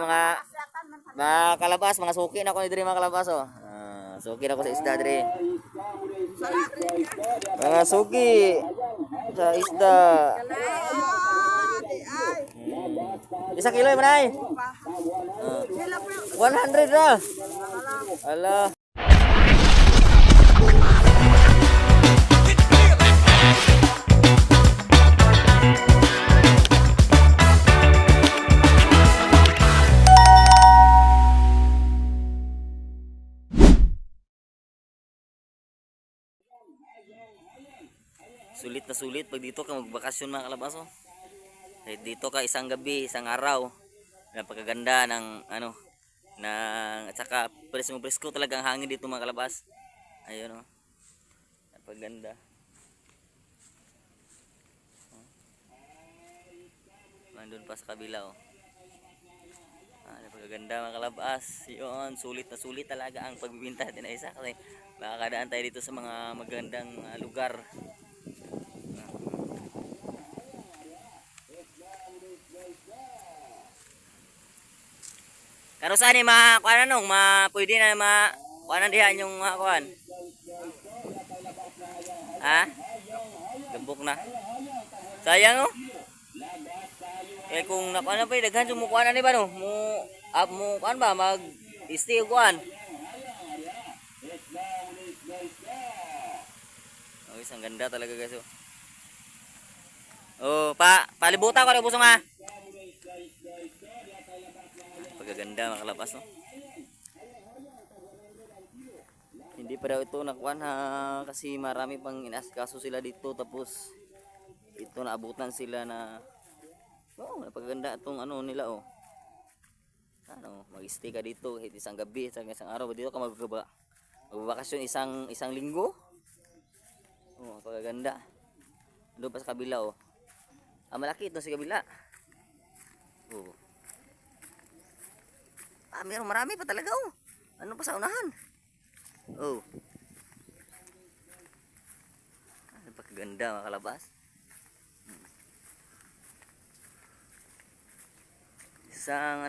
mga kalabas, mga suki na ko ni diri mga kalabas oh. Suki na ko sa isda diri. Mga suki sa isda. Isa kilo man ay. 100 ra. Ala. Sulit na sulit pag dito ka magbakasyon mga kalabas oh. Kahit dito ka isang gabi, isang araw, napakaganda ng ano, ng at saka presko talaga ang hangin dito mga kalabas. Ayun oh. Napaganda. Nandun pa sa kabila oh. Napakaganda mga kalabas. Yun, sulit na sulit talaga ang pagbibinta natin na isa kasi makakadaan tayo dito sa mga magandang lugar. Kano saan ni kuan anong pwede na kuanan diha yung kuan. Ha? Gambok na. Sayang oh. Eh kung nakuan pa daghan mo kuan ani ba no? Mo kuan ba mag stay kuan. Oh, isang ganda talaga guys oh. Oh, palibutan ko rin busong ha. Pagaganda mga kalabas no. Hindi pa daw ito nakuan ha kasi marami pang inasikaso sila dito tapos ito naabutan sila na napaganda itong ano nila oh. Ano, mag-stay ka dito kahit isang gabi, isang araw dito ka magbabakasyon isang linggo. Oh, pagaganda. Doon pa sa kabila oh. Malaki ito sa kabila. Oh. Meron marami pa talaga oh. Ano pa sa unahan? Oh. Napakaganda mga kalabas. Isang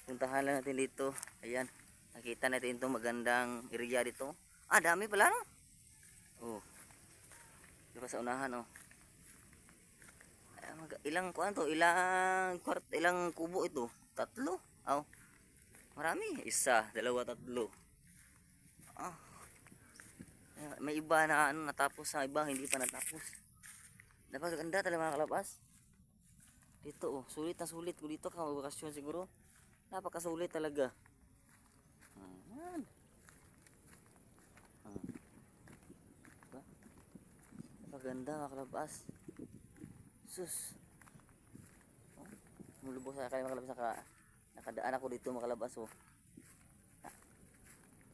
puntahan lang natin dito. Ayan. Nakita natin itong magandang area dito. Dami pala no. Oh. Diba sa unahan oh. Ilang kuan to? Ilang kubo ito? 3? Oh. Marami. 1, 2, 3. May iba na natapos, sa iba hindi pa natapos. Napakaganda talaga mga kalabas. Dito oh, sulit na sulit ko dito ka magbakasyon siguro. Napakasulit talaga. Ayan. Napakaganda mga kalabas. Sus. Mulubos sa kayo mga kalabas nakadaan ako dito mga kalabas oh.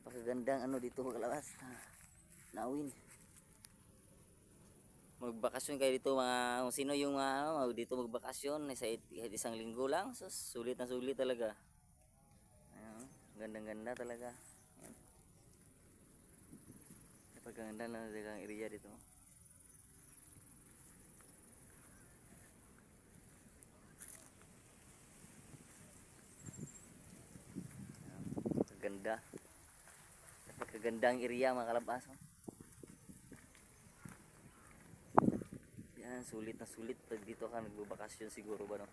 Napakagandang ano dito mga kalabas. Nawin. Magbakasyon kayo dito mga kung sino yung dito magbakasyon sa isang linggo lang. So, sulit na sulit talaga. Ayan, gandang-ganda talaga. Ayan. Napaganda na talaga ang area dito. Ganda. Napakagandang area mga kalabas. Yan, sulit na sulit pag dito ka nagbabakasyon siguro ba no?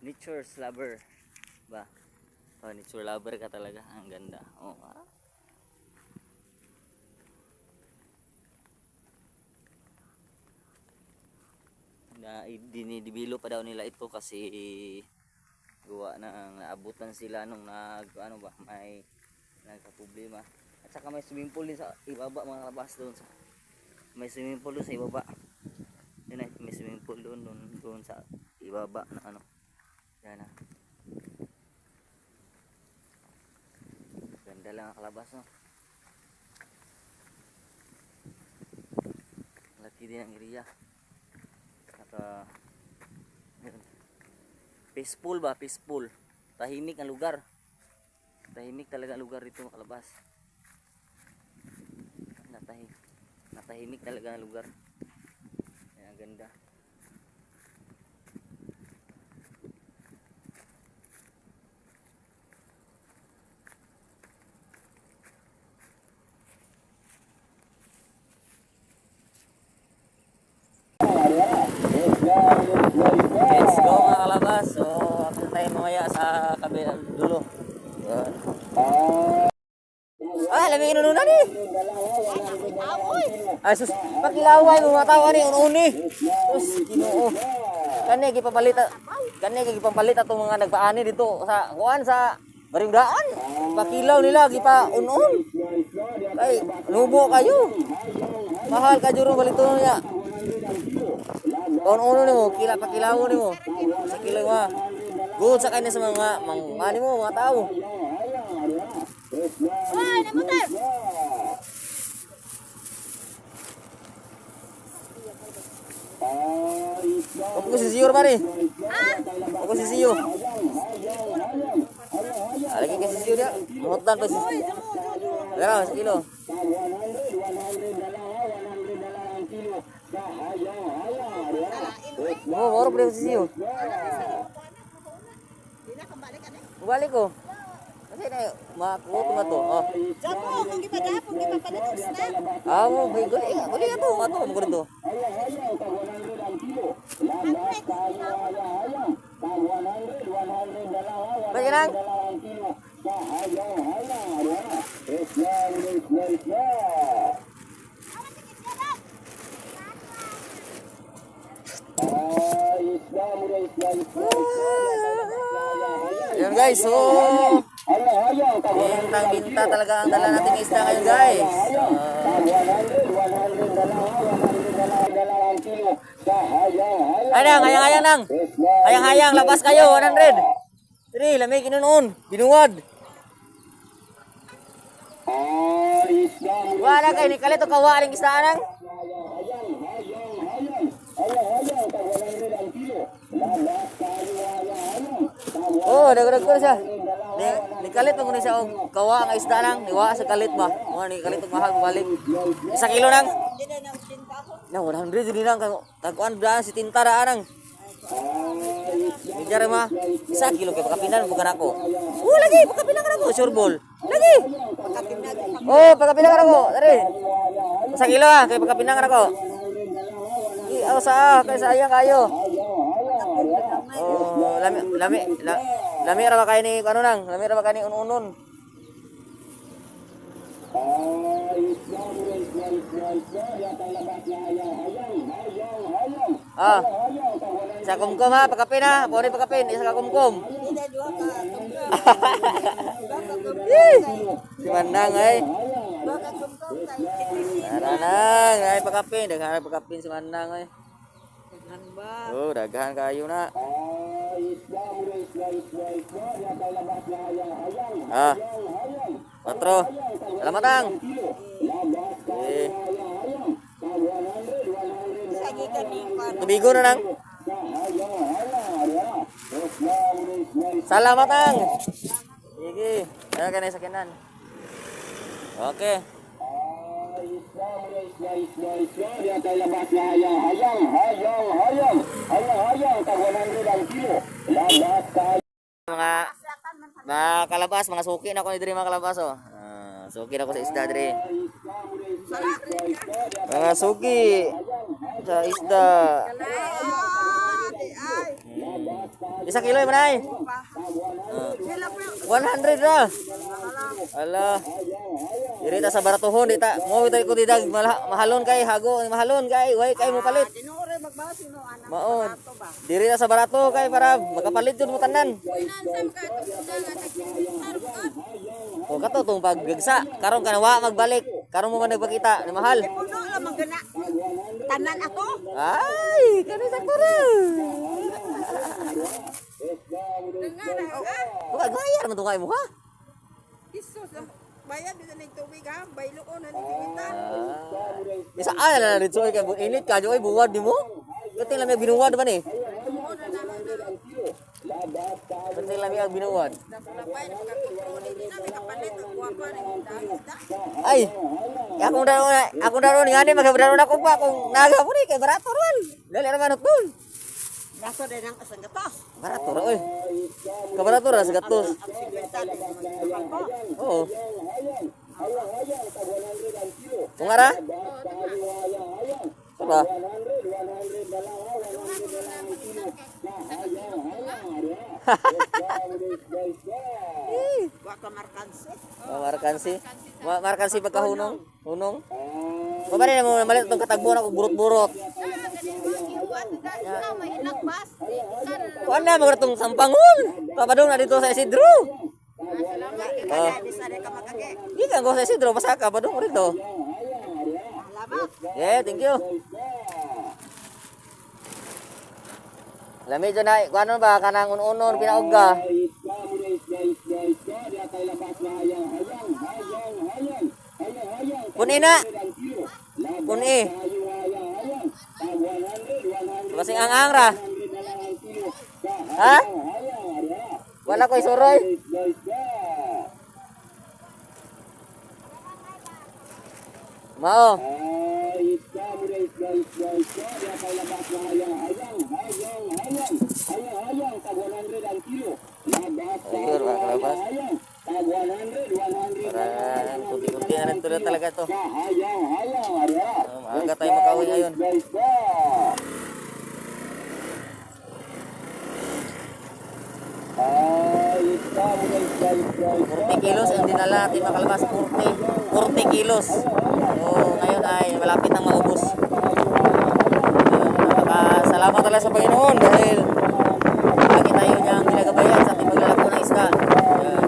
Nature lover ba? Nature lover ka talaga. Ang ganda. Dinidibilo pa daw nila ito kasi gawa ng naabutan sila nung may nagka-problema. At saka may swimming pool din sa ibaba mga kalabas doon may swimming pool doon sa ibaba. Yun ay, may swimming pool doon sa ibaba na yan ganda lang ang kalabas no. Laki din ang area. Peaceful ba? Peaceful. Tahimik ang lugar. Tahimik talaga ang lugar dito kalabas. tahimik talaga ang lugar. Ayan, ang ganda. Let's go mga kalabas. So, after tayo mamaya sa kabilang dulo. Yan. Ah, lamig inununan eh. Ay, sus, pakilaway mo mga tao ni ununi. Sus, Ginoo. Kani gipapalit atong mga nagpaani dito sa kuan sa Baringdaan. Pakilaw nila gipa unon. Ay, nubo kayo. Mahal ka juro balito niya. Uno nimo, kila pakilaw nimo. Sa kilo mo. Good sa kanya sa mga mani mo mga tao. Ay, namutan! Ako si Siyo ba ni? Ako si Siyo. Lagi ka si Siyo dia. Mutan pa si Siyo. Gara sa kilo. Oh, moro pa si Siyo. Balik ko. Kasi na makuha ko na to. Oh. Jago, kung gipadapong gipapalit na. Ah, mo bigo ni. Bali ato, mato mo ko dito. Bagi nang. Yan guys, so bintang-binta talaga ang dala nating isda ngayon guys. Ayang, hayang nang. Hayang, labas kayo, 100. Diri, lamig inunon, binuwad. Wala kay ni kalito kawa ning isda nang. Oh, dagrag ko na siya. Ni kalit mo ni siya og kawa nga isda nang, niwa sa kalit ba. Mo ni kalit og mahal balik. 1 kilo nang. Na 100 din nang tagkuan daan si tinta ra nang. Bijar ma. 1 kilo kay pakapinan bukan ako. Oh, lagi pakapinan ka nako, sureball. Lagi. Oh, pakapinan ka nako. Dari. 1 kilo kay pakapinan ka nako. Aw sa kay sayang kayo. Oh, lami ra ba kay ni ano nang? Lami ra ba kay ni unon. Ah. Sa kumkum ha, pagkapin ha. Pwede pagkapin, isa ka kumkum. Si Mandang ay. Daranang, ay pagkapin. Daghan pagkapin si Mandang ay. Oh, daghan kayo na. Ah. 4. Salamatang. Eh. Tubigo na nang. Salamatang. Sige. Ayan ka na sa kinan. Okay. Mga kalabas, mga suki na ako ni diri mga kalabas oh. Suki na ako sa isda diri. Mga suki sa isda. 1 kilo man ay. 100 ra. Ala. Diri ta sa baratuhon dita. Mo kita ko didag mahalon kay hago, mahalon kay way kay mo palit. Dinure magbasi no anak. Maon. Diri ta sa barato kay para makapalit jud mo tanan. O kato tong paggagsa, karon kanawa magbalik. Karon mo man nagpakita ni mahal. Puno lang magana. Tanan ato. Ay, kani sakto ra. Bukan bayar man to kay mo ha. Isus, bayad bisa ning tubig ha, baylo ko na ni tingitan. Isa ala na dito kay init ka joy buwad nimo. Kati lang may binuwad ba ni? Sa sila ang binuwan. Nasulapay na pagkakontrol hindi na may kapalit ang guwapa na yung isda. Ay, akong daron nga ni magabdaron ako pa kung naga mo ni kay barato ron. Dali naman utol. Naso din ang asang gatos. Barato ra oy. Kabarato ra sa gatos. Ang sigwenta din ang ko. Oo. Kung ara? Saba? Waka markanse. Markansi. Markansi pagkahunong. Hunong. Mabari na mo malit itong katagbo na kung burot-burot. Kuan na mga itong sampangol. Papadong na dito sa Isidro. Kaya di sa ka magage. Hindi ka ko sa Isidro. Pasaka. Padong ko rito. Salamat. Yeah, thank you. Lamig dyan na. Kuan nun ba? Kanang unon-unon. Pinaugga. Puni na. Puni. Masing ang ra. Ha? Wala ko isuroy. Mao. Ayun, mga kalabas. Parang kunti-kunti na rin tuloy talaga to. Maaga tayo makauwi ngayon. 40 kilos ang dinala natin mga kalabas. 40 kilos. So ngayon ay malapit nang maubos. Salamat talaga sa Panginoon dahil lagi tayo niyang ginagabayan sa ating paglalako ng isda. Ayan.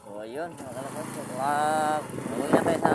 So ayun, mga kalabas. Uwi na tayo sa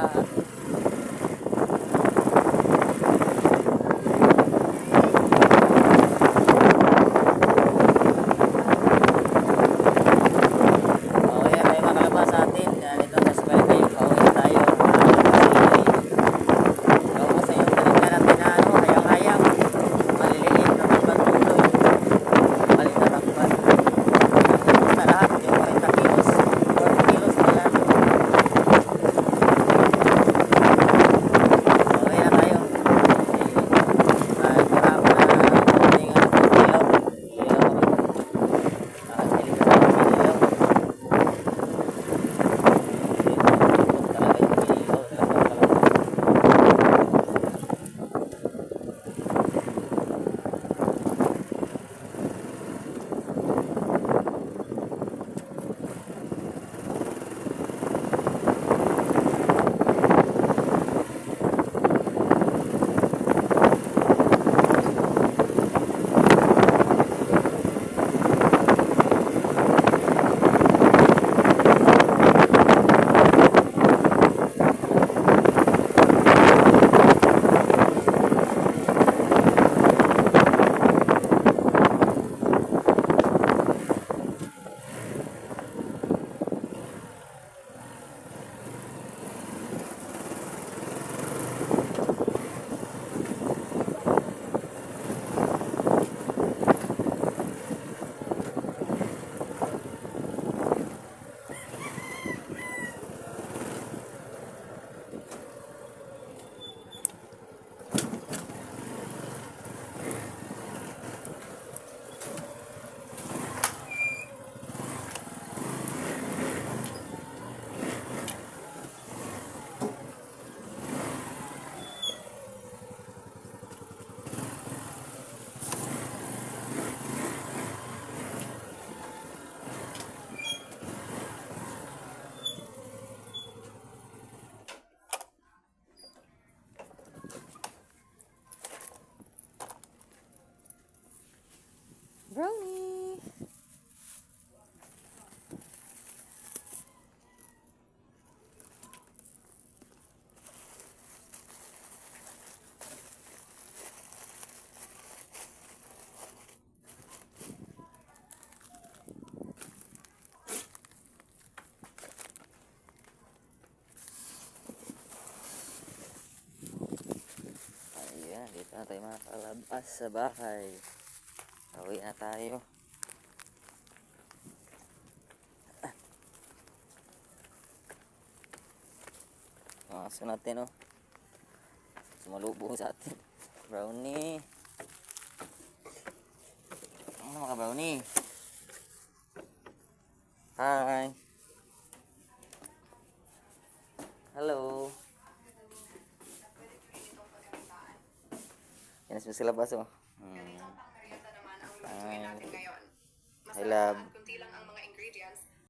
na tayo makakalabas sa bahay. Uwi na tayo. Ang aso natin oh. Sumalubong sa atin. Brownie. Ano mga brownie? Hi. Hello. Yan na sila labas oh. Hi. I love.